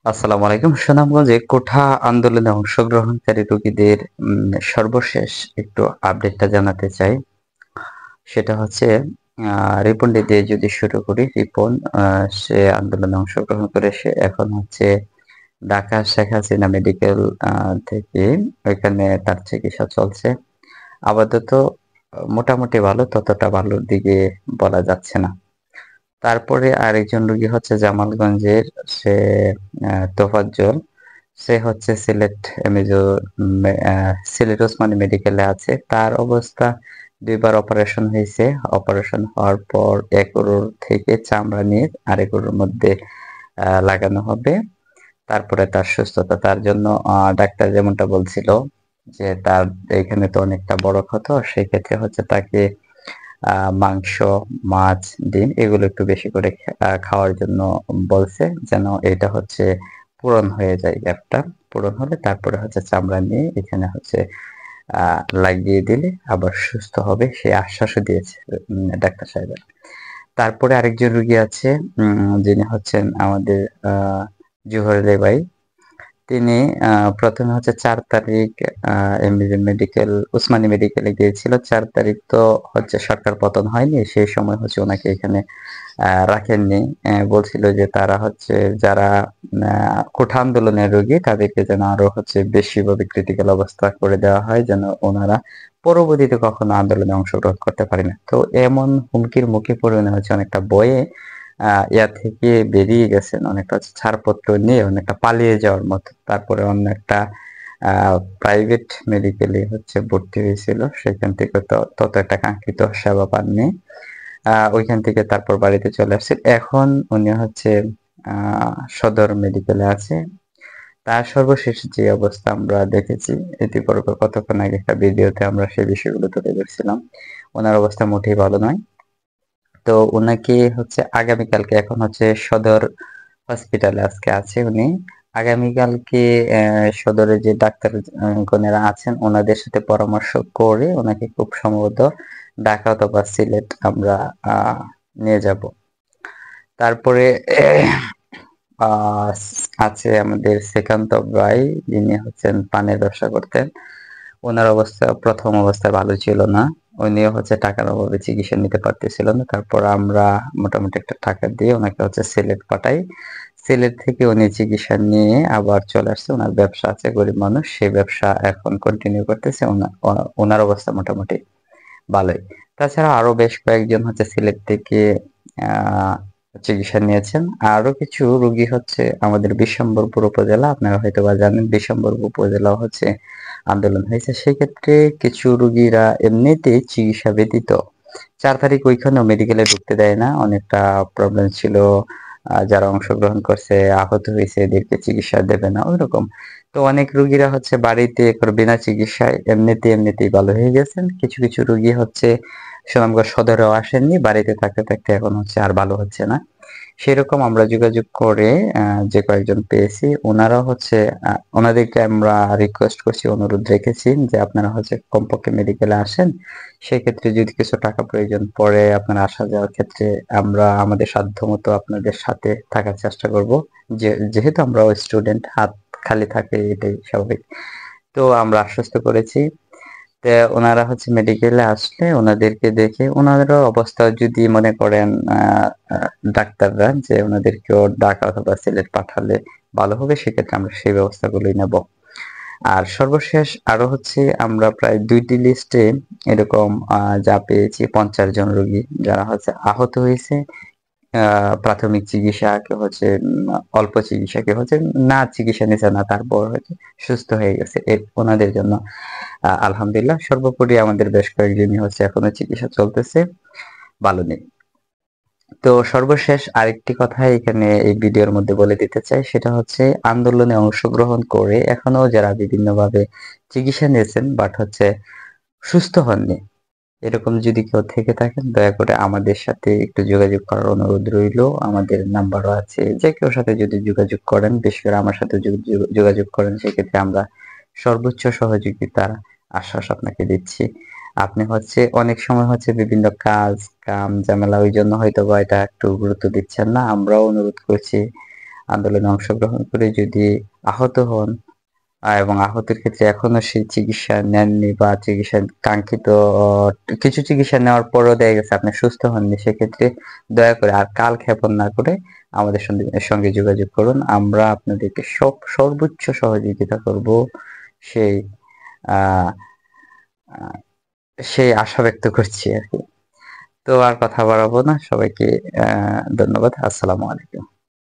আসসালামু আলাইকুম। সুনামগঞ্জে কোঠা আন্দোলনে অংশগ্রহণকারী রোগীদের সর্বশেষ একটু আপডেটটা জানাতে চাই। সেটা হচ্ছে রিপনকে দিয়ে যদি শুরু করি। রিপন সে আন্দোলনে অংশগ্রহণ করে সে এখন হচ্ছে ঢাকা শেখ হাসিনা মেডিকেল থেকে ওইখানে তার চিকিৎসা চলছে। আপাতত মোটামুটি ভালো, ততটা ভালোর দিকে বলা যাচ্ছে না। তারপরে আরেকজন রোগী হচ্ছে জামালগঞ্জের সে তোফাজ্জল। সে হচ্ছে সিলেট ওসমানী মেডিকেলে আছে। তার অবস্থা ২ বার অপারেশন হইছে। অপারেশন হওয়ার পর ১ গুরুর থেকে চামড়া নিয়ে আরেক গুরুর মধ্যে লাগানো হবে। তারপরে তার সুস্থতা। তার জন্য ডাক্তার যেমনটা বলছিল যে তার এখানে তো অনেকটা বড় ক্ষত। সেক্ষেত্রে হচ্ছে তাকে মাংস, মাছ, ডিম এগুলো একটু বেশি করে খাওয়ার জন্য বলছে। যেন এটা হচ্ছে পূরণ হয়ে যায় গ্যাপটা। পূরণ হলে তারপরে হচ্ছে চামড়া নিয়ে এখানে হচ্ছে লাগিয়ে দিলে আবার সুস্থ হবে সে আশ্বাসও দিয়েছে ডাক্তার সাহেবের। তারপরে আরেকজন রোগী আছে যিনি হচ্ছেন আমাদের জুহরের ভাই। তিনি প্রথমে হচ্ছে ৪ তারিখ এমবিজি মেডিকেল ওসমানী মেডিকেলে গিয়েছিল। ৪ তারিখ তো হচ্ছে সরকার পতন হয়নি। সেই সময় হচ্ছে ওনাকে এখানে রাখেননি। বলছিল যে তারা হচ্ছে যারা কোঠা আন্দোলনের রোগী তাদেরকে যেন আরো হচ্ছে বেশিভাবে ক্রিটিক্যাল অবস্থা করে দেওয়া হয় যেন ওনারা পরবর্তীতে কখনো আন্দোলনে অংশগ্রহণ করতে পারে না। তো এমন হুমকির মুখে পড়ে উনি হচ্ছে অনেকটা ভয়ে ইয়া থেকে বেরিয়ে গেছেন। অনেকটা হচ্ছে ছাড়পত্র নিয়ে অনেকটা পালিয়ে যাওয়ার মতো। তারপরে অন্য একটা প্রাইভেট মেডিকেলে হচ্ছে ভর্তি হয়েছিল। সেখান থেকে তত একটা কাঙ্ক্ষিত সেবা পাননি। ওইখান থেকে তারপর বাড়িতে চলে আসছে। এখন উনি হচ্ছে সদর মেডিকেলে আছে। তার সর্বশেষ যে অবস্থা আমরা দেখেছি ইতিপূর্বে কতক্ষণ আগে একটা ভিডিওতে আমরা সেই বিষয়গুলো তুলে ধরছিলাম। ওনার অবস্থা মোটেই ভালো নয়। তো উনাকে হচ্ছে আগামীকালকে এখন হচ্ছে সদর হসপিটালে আজকে আছে উনি। আগামীকালকে সদরে যে ডাক্তার গণেরা আছেন ওনাদের সাথে পরামর্শ করে ওনাকে খুব সম্ভবত ঢাকা অথবা সিলেট আমরা নিয়ে যাব। তারপরে আছে আমাদের শ্রীকান্ত ভাই যিনি হচ্ছেন পানের ব্যবসা করতেন। ওনার অবস্থা প্রথম অবস্থায় ভালো ছিল না। উনিও হচ্ছে টাকার অভাবে চিকিৎসা নিতে পারতেছিল না। তারপর আমরা মোটামুটি একটা টাকা দিয়ে ওনাকে হচ্ছে সিলেট পাঠাই। সিলেট থেকে উনি চিকিৎসা নিয়ে আবার চলে আসছে। ওনার ব্যবসা আছে, গরিব মানুষ। সেই ব্যবসা এখন কন্টিনিউ করতেছে। ওনার অবস্থা মোটামুটি ভালোই। তাছাড়া আরো বেশ কয়েকজন হচ্ছে সিলেট থেকে আহ চিকিৎসা নিয়েছেন। আরো কিছু রোগী হচ্ছে আমাদের বিশ্বম্বরপুর উপজেলা, আপনারা হয়তোবা জানেন বিশ্বম্বরপুর উপজেলা হচ্ছে আন্দোলন হয়েছে। সেক্ষেত্রে কিছু রোগীরা এমনিতেই চিকিৎসা ব্যতীত ৪ তারিখ ওইখানেও মেডিকেলে ঢুকতে দেয় না। অনেকটা প্রবলেম ছিল। যারা অংশগ্রহণ করছে আহত হয়েছে এদেরকে চিকিৎসা দেবে না ওইরকম। তো অনেক রোগীরা হচ্ছে বাড়িতে বিনা চিকিৎসায় এমনিতেই ভালো হয়ে গেছেন। কিছু কিছু রোগী হচ্ছে সুনামগঞ্জ সদরেও আসেননি, বাড়িতে থাকতে থাকতে এখন হচ্ছে আর ভালো হচ্ছে না। সেরকম আমরা যোগাযোগ করে যে কয়েকজন পেয়েছি ওনারা হচ্ছে ওনাদেরকে আমরা রিকোয়েস্ট করছি, অনুরোধ রেখেছি যে আপনারা হচ্ছে কমপক্ষে মেডিকেলে আসেন। সেক্ষেত্রে যদি কিছু টাকা প্রয়োজন পড়ে আপনারা আসা যাওয়ার ক্ষেত্রে আমরা আমাদের সাধ্যমতো আপনাদের সাথে থাকার চেষ্টা করব। যেহেতু আমরা স্টুডেন্ট, হাত খালি থাকে এটাই স্বাভাবিক। তো আমরা আশ্বস্ত করেছি। তো ওনারা হচ্ছে মেডিকেলে আসলে ওনাদেরকে দেখে ওনাদেরও অবস্থা যদি মনে করেন ডাক্তাররা যে ওনাদেরকেও ঢাকা অথবা সিলেট পাঠালে ভালো হবে, সেক্ষেত্রে আমরা সেই ব্যবস্থাগুলোই নেব। আর সর্বশেষ আরো হচ্ছে আমরা প্রায় ২টি লিস্টে এরকম যা পেয়েছি ৫০ জন রোগী যারা হচ্ছে আহত হয়েছে। প্রাথমিক চিকিৎসা, কেউ হচ্ছে অল্প চিকিৎসা, কেউ হচ্ছে না চিকিৎসা নিচ্ছে না তারপর হচ্ছে সুস্থ হয়ে গেছে। ওনাদের জন্য আলহামদুলিল্লাহ। সর্বোপরি আমাদের বেশ কয়েকজনই হচ্ছে এখনো চিকিৎসা চলতেছে, ভালো নেই। তো সর্বশেষ আরেকটি কথা এখানে এই ভিডিওর মধ্যে বলে দিতে চাই, সেটা হচ্ছে আন্দোলনে অংশগ্রহণ করে এখনো যারা বিভিন্নভাবে চিকিৎসা নিয়েছেন বাট হচ্ছে সুস্থ হননি, এরকম যদি কেউ থেকে থাকেন দয়া করে আমাদের সাথে একটু যোগাযোগ করার অনুরোধ রইল। আমাদের নাম্বারও আছে, যে কেউ সাথে যদি যোগাযোগ করেন, বিশেষ করে আমার সাথে যোগাযোগ করেন, সেক্ষেত্রে আমরা সর্বোচ্চ সহযোগিতার আশ্বাস আপনাকে দিচ্ছি। আপনি হচ্ছে অনেক সময় হচ্ছে বিভিন্ন কাজ কাম ঝামেলা ওই জন্য হয়তো বা এটা একটু গুরুত্ব দিচ্ছেন না। আমরাও অনুরোধ করছি আন্দোলনে অংশগ্রহণ করে যদি আহত হন এবং আহতের ক্ষেত্রে এখনো সেই চিকিৎসা নেননি বা চিকিৎসা কাঙ্ক্ষিত কিছু চিকিৎসা নেওয়ার পরও দেখা গেছে আপনি সুস্থ হননি, সেক্ষেত্রে দয়া করে আর কালক্ষেপণ না করে আমাদের সঙ্গে যোগাযোগ করুন। আমরা আপনাদেরকে সর্বোচ্চ সহযোগিতা করব, সেই আহ আহ, সেই আশা ব্যক্ত করছি আর কি। তো আর কথা বাড়াবো না, সবাইকে ধন্যবাদ। আসসালামু আলাইকুম।